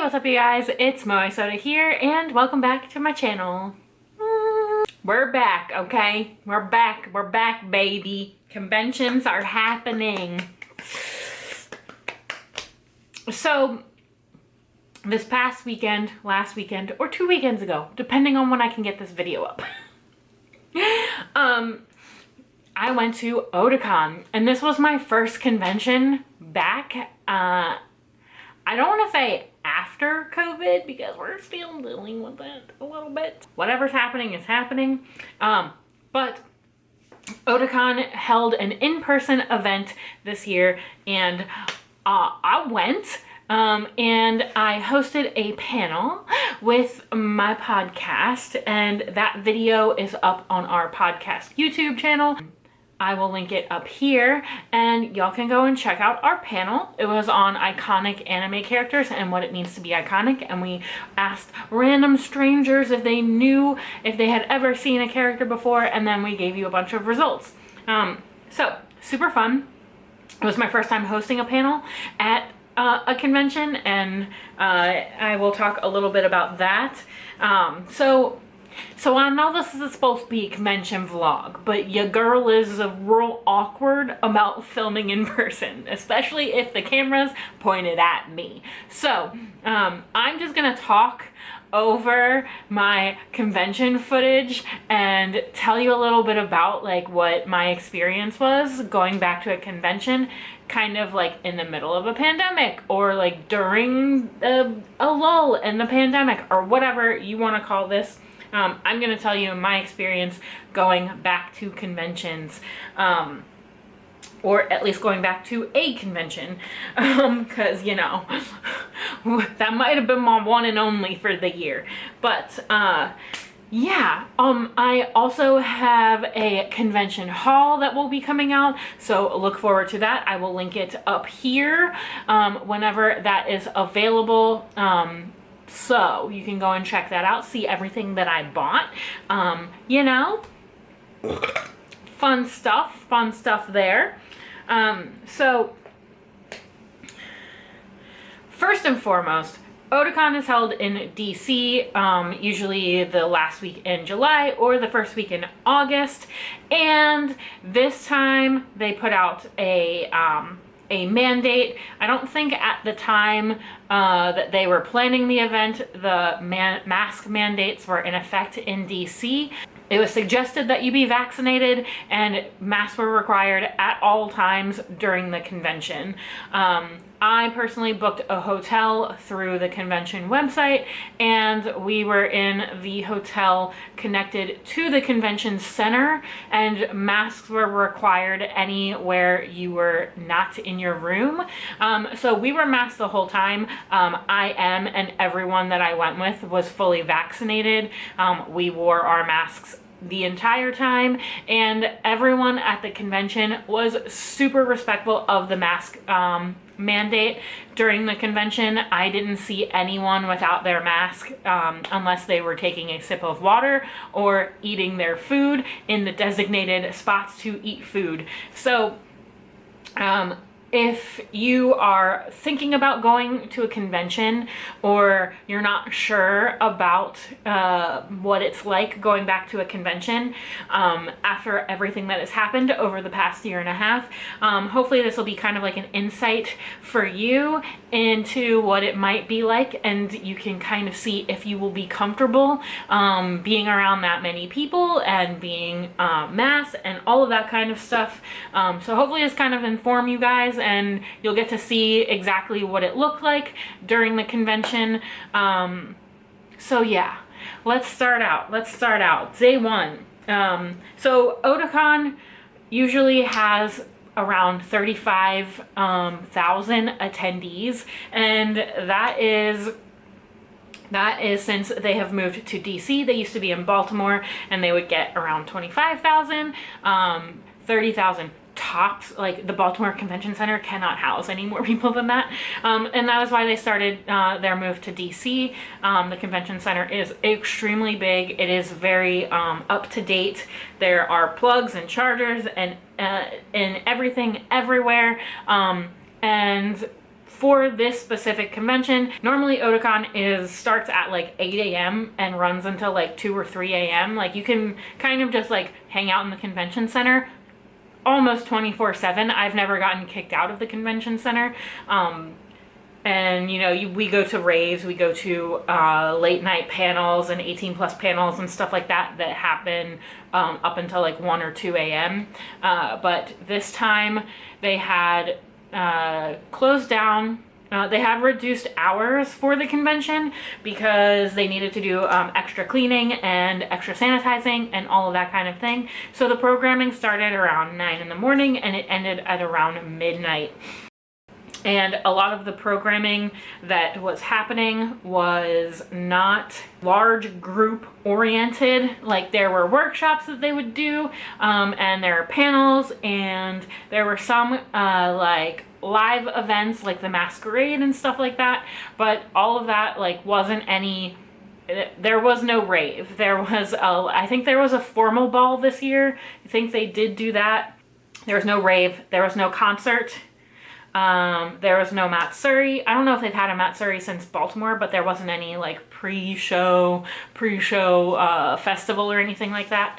what's up you guys? It's MOESODA here and welcome back to my channel. We're back, okay? We're back, baby. Conventions are happening. So, this past weekend, last weekend, or 2 weekends ago, depending on when I can get this video up, I went to Otakon, and this was my first convention back, I don't want to say after COVID because we're still dealing with it a little bit. Whatever's happening is happening. But Otakon held an in-person event this year, and I went and I hosted a panel with my podcast, and that video is up on our podcast YouTube channel. I will link it up here and y'all can go and check out our panel. It was on iconic anime characters and what it means to be iconic, and we asked random strangers if they knew if they had ever seen a character before, and then we gave you a bunch of results. So super fun. It was my first time hosting a panel at a convention, and I will talk a little bit about that. So I know this is supposed to be a convention vlog, but your girl is real awkward about filming in person, especially if the camera's pointed at me. So I'm just gonna talk over my convention footage and tell you a little bit about like what my experience was going back to a convention, kind of like in the middle of a pandemic, or like during a lull in the pandemic, or whatever you want to call this. I'm going to tell you my experience going back to conventions, or at least going back to a convention, because, you know, that might have been my one and only for the year. But, yeah, I also have a convention haul that will be coming out, so look forward to that. I will link it up here whenever that is available. So you can go and check that out, see everything that I bought. You know, fun stuff there. So first and foremost, Otakon is held in DC, usually the last week in July or the first week in August. And this time they put out a mandate. I don't think at the time that they were planning the event, the mask mandates were in effect in DC. It was suggested that you be vaccinated, and masks were required at all times during the convention. I personally booked a hotel through the convention website, and we were in the hotel connected to the convention center, and masks were required anywhere you were not in your room. So we were masked the whole time. I am, and everyone that I went with was fully vaccinated. We wore our masks the entire time, and everyone at the convention was super respectful of the mask mandate during the convention. I didn't see anyone without their mask unless they were taking a sip of water or eating their food in the designated spots to eat food. So if you are thinking about going to a convention, or you're not sure about what it's like going back to a convention after everything that has happened over the past year and a half, hopefully this will be kind of like an insight for you into what it might be like, and you can kind of see if you will be comfortable being around that many people and being masked and all of that kind of stuff. So hopefully this kind of inform you guys, and you'll get to see exactly what it looked like during the convention. So yeah, let's start out. Day one. So Otakon usually has around 35,000 attendees, and that is since they have moved to DC. They used to be in Baltimore, and they would get around 25,000, 30,000 tops. Like the Baltimore Convention Center cannot house any more people than that, and that is why they started their move to DC. The convention center is extremely big. It is very up to date. There are plugs and chargers and everything everywhere, and for this specific convention, normally Otakon starts at like 8 a.m. and runs until like 2 or 3 a.m. Like you can kind of just like hang out in the convention center almost 24/7. I've never gotten kicked out of the convention center. And you know, we go to raves, we go to late night panels and 18+ panels and stuff like that that happen up until like 1 or 2 a.m. But this time they had closed down. They had reduced hours for the convention because they needed to do extra cleaning and extra sanitizing and all of that kind of thing. So the programming started around 9 in the morning and it ended at around midnight. And a lot of the programming that was happening was not large group oriented. Like there were workshops that they would do, and there were panels, and there were some like live events like the masquerade and stuff like that. But all of that like wasn't any, there was no rave. There was I think there was a formal ball this year. I think they did do that. There was no rave. There was no concert. There was no Matsuri. I don't know if they've had a Matsuri since Baltimore, but there wasn't any like pre-show festival or anything like that.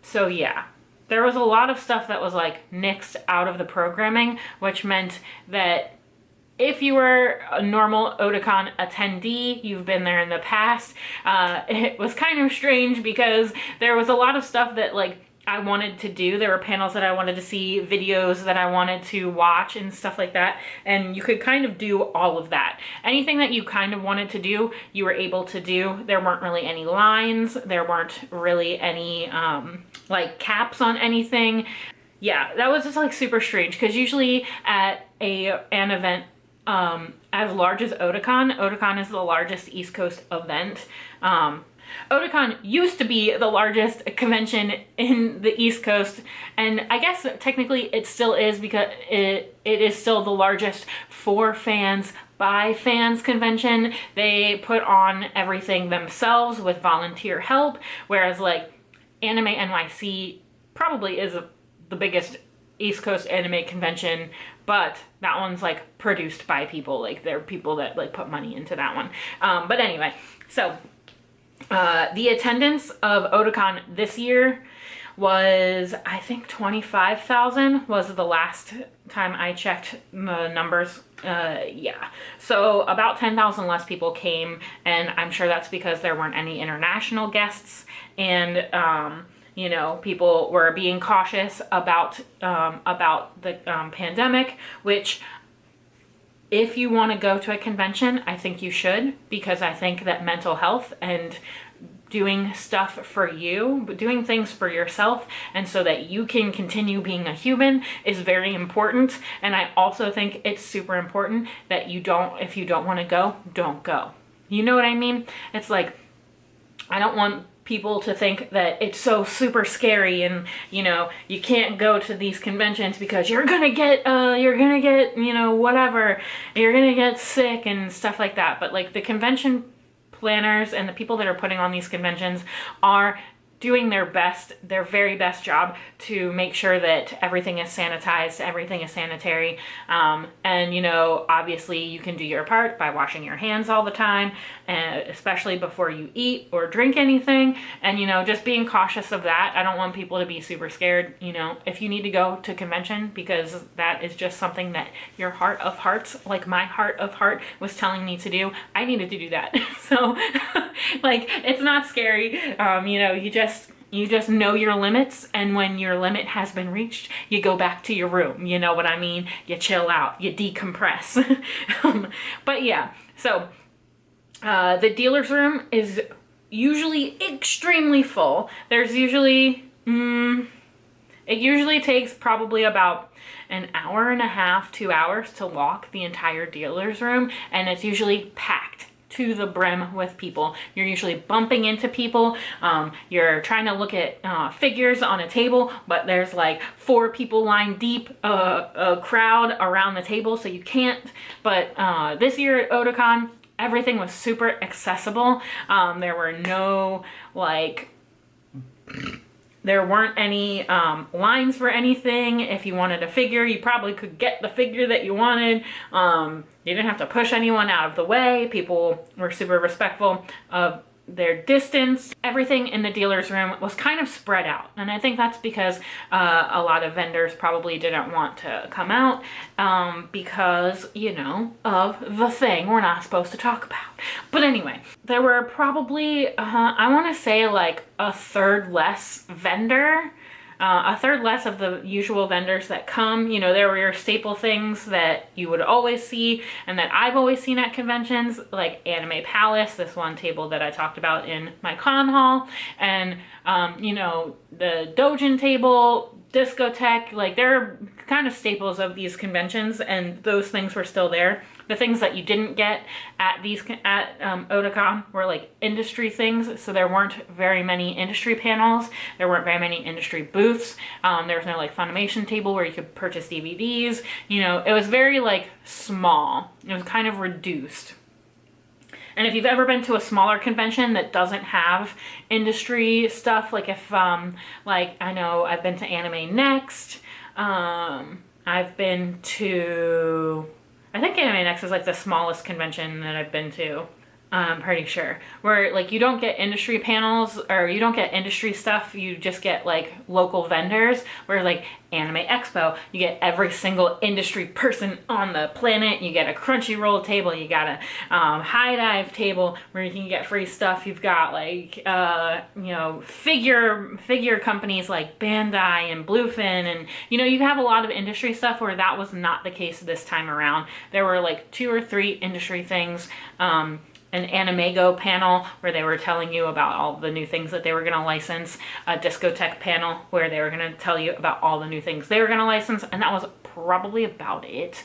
So yeah, there was a lot of stuff that was like nixed out of the programming, which meant that if you were a normal Otakon attendee, you've been there in the past, it was kind of strange because there was a lot of stuff that like I wanted to do. There were panels that I wanted to see, videos that I wanted to watch and stuff like that. And you could kind of do all of that. Anything that you kind of wanted to do, you were able to do. There weren't really any lines. There weren't really any like caps on anything. Yeah, that was just like super strange because usually at an event as large as Otakon, Otakon is the largest East Coast event. Otakon used to be the largest convention in the East Coast, and I guess technically it still is because it is still the largest for fans by fans convention. They put on everything themselves with volunteer help, whereas like Anime NYC probably is the biggest East Coast anime convention, but that one's like produced by people. Like there are people that like put money into that one. But anyway, so the attendance of Otakon this year was, I think 25,000 was the last time I checked the numbers. Yeah, so about 10,000 less people came, and I'm sure that's because there weren't any international guests, and you know, people were being cautious about the pandemic, which if you want to go to a convention, I think you should, because I think that mental health and doing stuff for you, doing things for yourself, and so that you can continue being a human is very important. And I also think it's super important that you don't, if you don't want to go, don't go. You know what I mean? It's like, I don't want people to think that it's so super scary and, you know, you can't go to these conventions because you're gonna get, you know, whatever, you're gonna get sick and stuff like that. But like the convention planners and the people that are putting on these conventions are doing their best, their very best job to make sure that everything is sanitized, everything is sanitary. And, you know, obviously you can do your part by washing your hands all the time, especially before you eat or drink anything. And, you know, just being cautious of that. I don't want people to be super scared. You know, if you need to go to convention because that is just something that your heart of hearts, like my heart of heart was telling me to do, I needed to do that. So like, it's not scary. You know, you just know your limits, and when your limit has been reached, you go back to your room. You know what I mean? You chill out, you decompress. But yeah, so the dealer's room is usually extremely full. There's usually, it usually takes probably about an hour and a half, 2 hours to walk the entire dealer's room, and it's usually packed to the brim with people. You're usually bumping into people. You're trying to look at figures on a table, but there's like 4 people lined deep, a crowd around the table, so you can't. But this year at Otakon, everything was super accessible. There There weren't any lines for anything. If you wanted a figure, you probably could get the figure that you wanted. You didn't have to push anyone out of the way. People were super respectful of their distance. Everything in the dealer's room was kind of spread out, and I think that's because a lot of vendors probably didn't want to come out because, you know, of the thing we're not supposed to talk about. But anyway, there were probably I want to say like a third less vendor. A third less of the usual vendors that come. You know, there were your staple things that you would always see and that I've always seen at conventions, like Anime Palace, this one table that I talked about in my con hall, and, you know, the Dojin table, Discotheque, like they're kind of staples of these conventions, and those things were still there. The things that you didn't get at Otakon were like industry things, so there weren't very many industry panels, there weren't very many industry booths, there was no like Funimation table where you could purchase DVDs, you know, it was very like small, it was kind of reduced. And if you've ever been to a smaller convention that doesn't have industry stuff, like if, like I know I've been to Anime Next, I've been to, I think Anime Next is like the smallest convention that I've been to. I'm pretty sure. Where like you don't get industry panels or you don't get industry stuff, you just get like local vendors. Where like Anime Expo, you get every single industry person on the planet. You get a Crunchyroll table, you got a High Dive table where you can get free stuff. You've got like you know, figure companies like Bandai and Bluefin, and you know, you have a lot of industry stuff where that was not the case this time around. There were like 2 or 3 industry things. An Animego panel where they were telling you about all the new things that they were going to license, a Discotheque panel where they were going to tell you about all the new things they were going to license, and that was probably about it.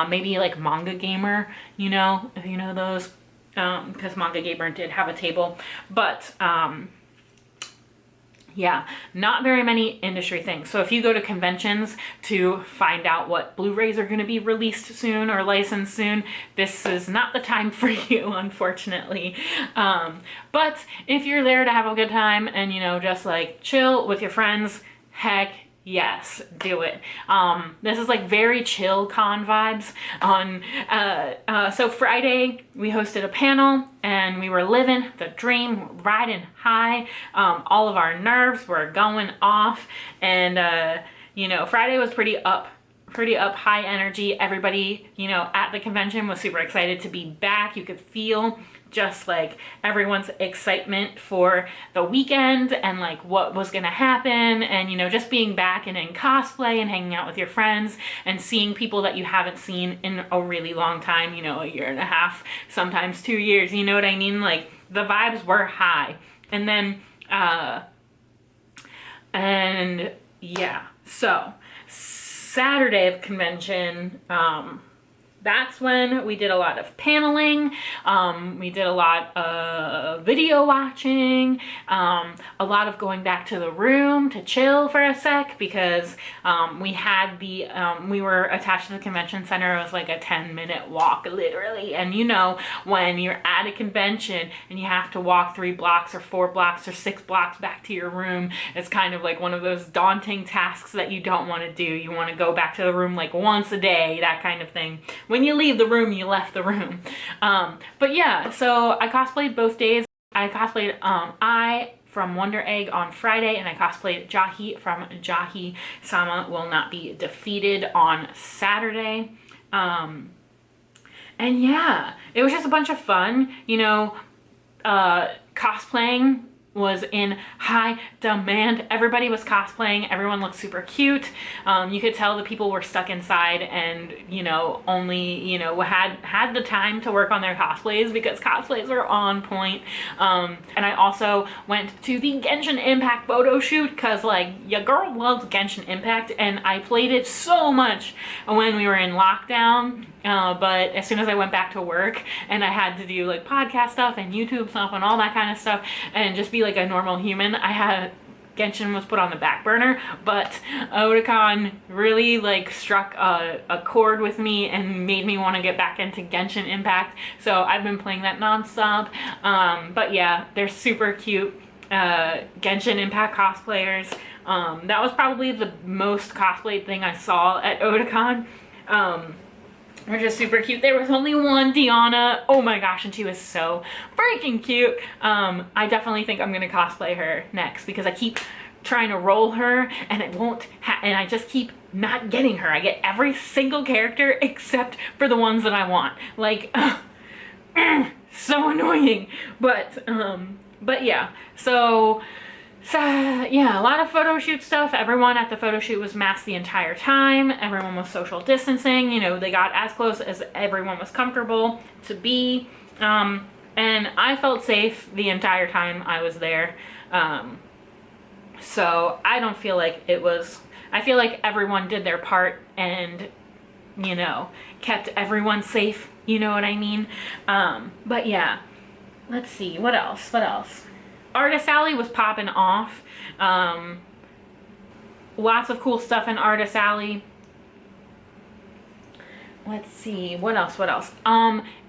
Maybe like Manga Gamer, you know, if you know those, because Manga Gamer did have a table, but yeah, not very many industry things. So if you go to conventions to find out what Blu-rays are going to be released soon or licensed soon, this is not the time for you, unfortunately. But if you're there to have a good time and, you know, just like chill with your friends, heck yes, do it. This is like very chill con vibes. So Friday we hosted a panel and we were living the dream, riding high. All of our nerves were going off, and you know, Friday was pretty up, high energy. Everybody, you know, at the convention was super excited to be back. You could feel just like everyone's excitement for the weekend and like what was gonna happen, and you know, just being back and in cosplay and hanging out with your friends and seeing people that you haven't seen in a really long time, you know, 1.5 years, sometimes 2 years, you know what I mean? Like the vibes were high. And then and yeah, so Saturday of convention, that's when we did a lot of paneling, we did a lot of video watching, a lot of going back to the room to chill for a sec, because we had the, we were attached to the convention center. It was like a 10-minute walk, literally. And you know, when you're at a convention and you have to walk 3 blocks or 4 blocks or 6 blocks back to your room, it's kind of like one of those daunting tasks that you don't want to do. You want to go back to the room like once a day, that kind of thing. When you leave the room, you left the room. But yeah, so I cosplayed both days. I cosplayed I from Wonder Egg on Friday, and I cosplayed Jahy from Jahy-sama Will Not Be Defeated on Saturday. And yeah, it was just a bunch of fun. You know, cosplaying was in high demand. Everybody was cosplaying. Everyone looked super cute. You could tell the people were stuck inside and, you know, only, you know, had the time to work on their cosplays, because cosplays were on point. And I also went to the Genshin Impact photo shoot, because like your girl loves Genshin Impact, and I played it so much when we were in lockdown. But as soon as I went back to work and I had to do like podcast stuff and YouTube stuff and all that kind of stuff and just be like a normal human, Genshin was put on the back burner. But Otakon really like struck a chord with me and made me want to get back into Genshin Impact. So I've been playing that nonstop. But yeah, they're super cute. Genshin Impact cosplayers. That was probably the most cosplayed thing I saw at Otakon. Which is super cute. There was only one Diana. Oh my gosh, and she was so freaking cute. I definitely think I'm gonna cosplay her next because I keep trying to roll her and it won't and I just keep not getting her. I get every single character except for the ones that I want. Like, so annoying. But yeah. So yeah, a lot of photo shoot stuff. Everyone at the photo shoot was masked the entire time. Everyone was social distancing. You know, they got as close as everyone was comfortable to be. And I felt safe the entire time I was there. So I don't feel like it was, I feel like everyone did their part and, you know, kept everyone safe. You know what I mean? But yeah, let's see, what else? Artist Alley was popping off. Lots of cool stuff in Artist Alley. Let's see, what else?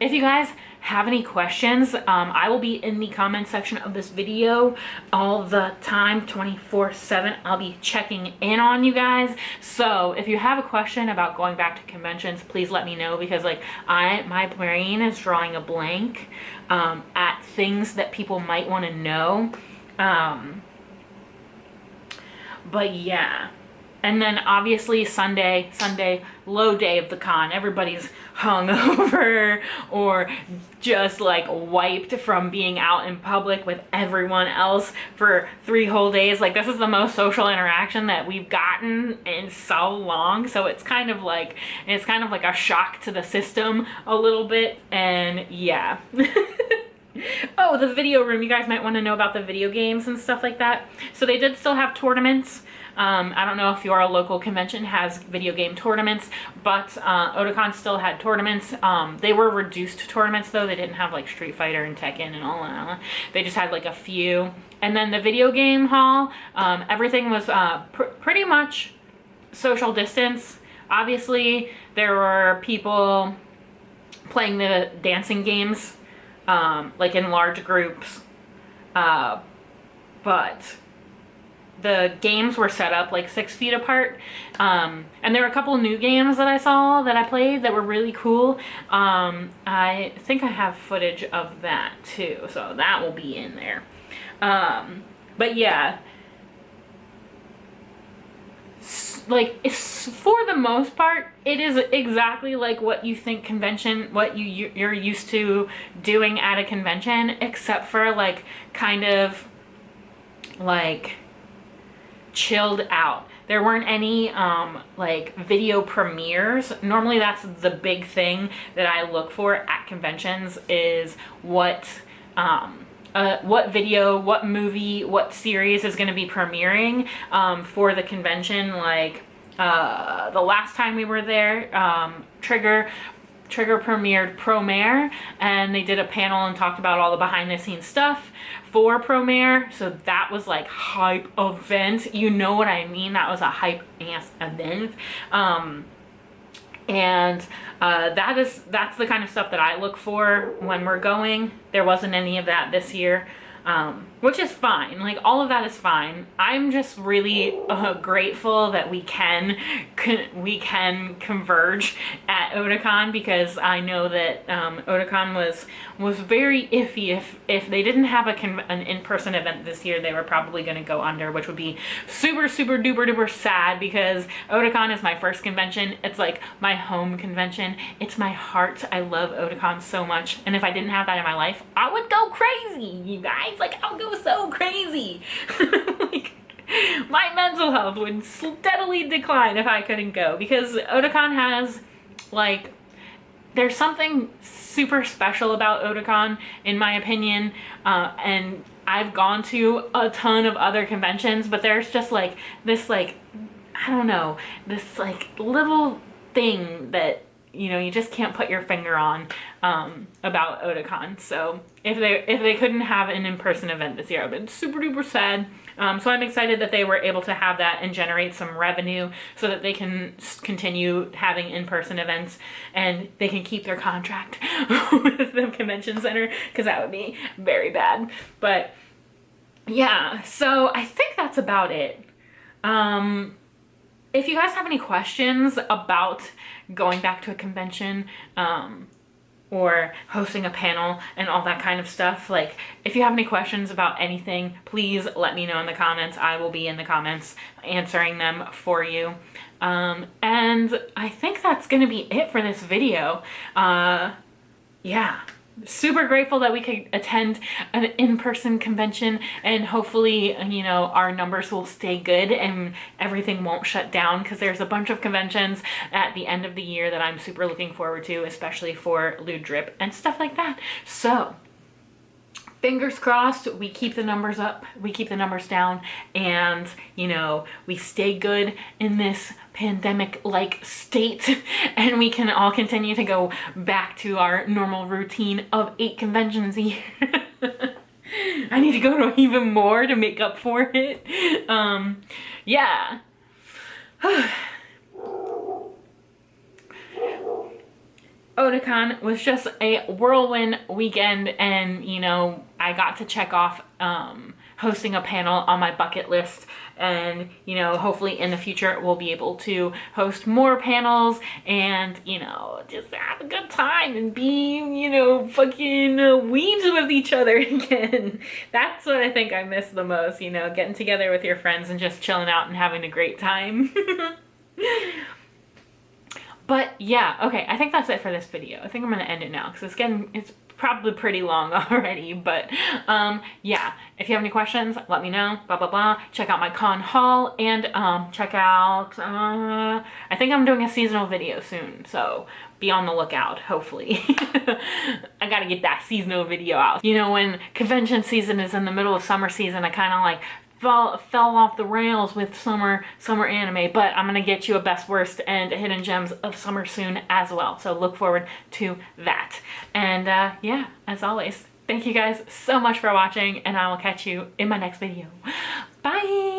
If you guys have any questions, I will be in the comment section of this video all the time, 24/7. I'll be checking in on you guys. So if you have a question about going back to conventions, please let me know, because like my brain is drawing a blank at things that people might want to know. But yeah. And then obviously Sunday, low day of the con. Everybody's hungover or just like wiped from being out in public with everyone else for 3 whole days. Like, this is the most social interaction that we've gotten in so long. So it's kind of like a shock to the system a little bit. And yeah. Oh, the video room. You guys might want to know about the video games and stuff like that. So they did still have tournaments. I don't know if your local convention has video game tournaments, but Otakon still had tournaments. They were reduced tournaments though. They didn't have like Street Fighter and Tekken and all that. They just had like a few. And then the video game hall, everything was pretty much social distance. Obviously, there were people playing the dancing games, like in large groups, but the games were set up like 6 feet apart. And there were a couple new games that I saw that I played that were really cool. I think I have footage of that too, so that will be in there. But yeah, like, it's, for the most part, it is exactly like what you think convention, what you're used to doing at a convention, except for like kind of like chilled out. There weren't any like video premieres. Normally that's the big thing that I look for at conventions, is what video, what movie, what series is going to be premiering for the convention. Like the last time we were there, Trigger premiered Promare, and they did a panel and talked about all the behind the scenes stuff for Promare. So that was like hype event. You know what I mean? That was a hype ass event. And that's the kind of stuff that I look for when we're going. There wasn't any of that this year, which is fine. Like, all of that is fine. I'm just really grateful that we can converge at Otakon, because I know that Otakon was very iffy. If they didn't have an in-person event this year, they were probably going to go under, which would be super duper duper sad, because Otakon is my first convention. It's like my home convention. It's my heart. I love Otakon so much, and if I didn't have that in my life, I would go crazy, you guys. Like, I'll go so crazy. Like, my mental health would steadily decline if I couldn't go, because Otakon has, like, there's something super special about Otakon, in my opinion, and I've gone to a ton of other conventions, but there's just like this, like, I don't know, this like little thing that, you know, you just can't put your finger on about Otakon. So if they couldn't have an in-person event this year, I've been super duper sad. So I'm excited that they were able to have that and generate some revenue so that they can continue having in-person events, and they can keep their contract with the convention center, because that would be very bad. But yeah, so I think that's about it. If you guys have any questions about going back to a convention, or hosting a panel and all that kind of stuff, like if you have any questions about anything, please let me know in the comments. I will be in the comments answering them for you. And I think that's gonna be it for this video. Yeah, super grateful that we could attend an in-person convention, and hopefully, you know, our numbers will stay good and everything won't shut down, because there's a bunch of conventions at the end of the year that I'm super looking forward to, especially for Lewd Drip and stuff like that. So fingers crossed, we keep the numbers up, we keep the numbers down, and, you know, we stay good in this pandemic-like state, and we can all continue to go back to our normal routine of 8 conventions a year. I need to go to even more to make up for it. Yeah. Otakon was just a whirlwind weekend, and, you know, I got to check off hosting a panel on my bucket list, and, you know, hopefully in the future we'll be able to host more panels and, you know, just have a good time and be, you know, fucking weebs with each other again. That's what I think I miss the most, you know, getting together with your friends and just chilling out and having a great time. But yeah, okay, I think that's it for this video. I think I'm gonna end it now because it's probably pretty long already, but yeah, if you have any questions, let me know, blah, blah, blah. Check out my con haul, and check out, I think I'm doing a seasonal video soon, so be on the lookout, hopefully. I gotta get that seasonal video out. You know, when convention season is in the middle of summer season, I kind of like fell off the rails with summer anime, but I'm gonna get you a best worst and hidden gems of summer soon as well, so look forward to that. And yeah, as always, thank you guys so much for watching, and I will catch you in my next video. Bye.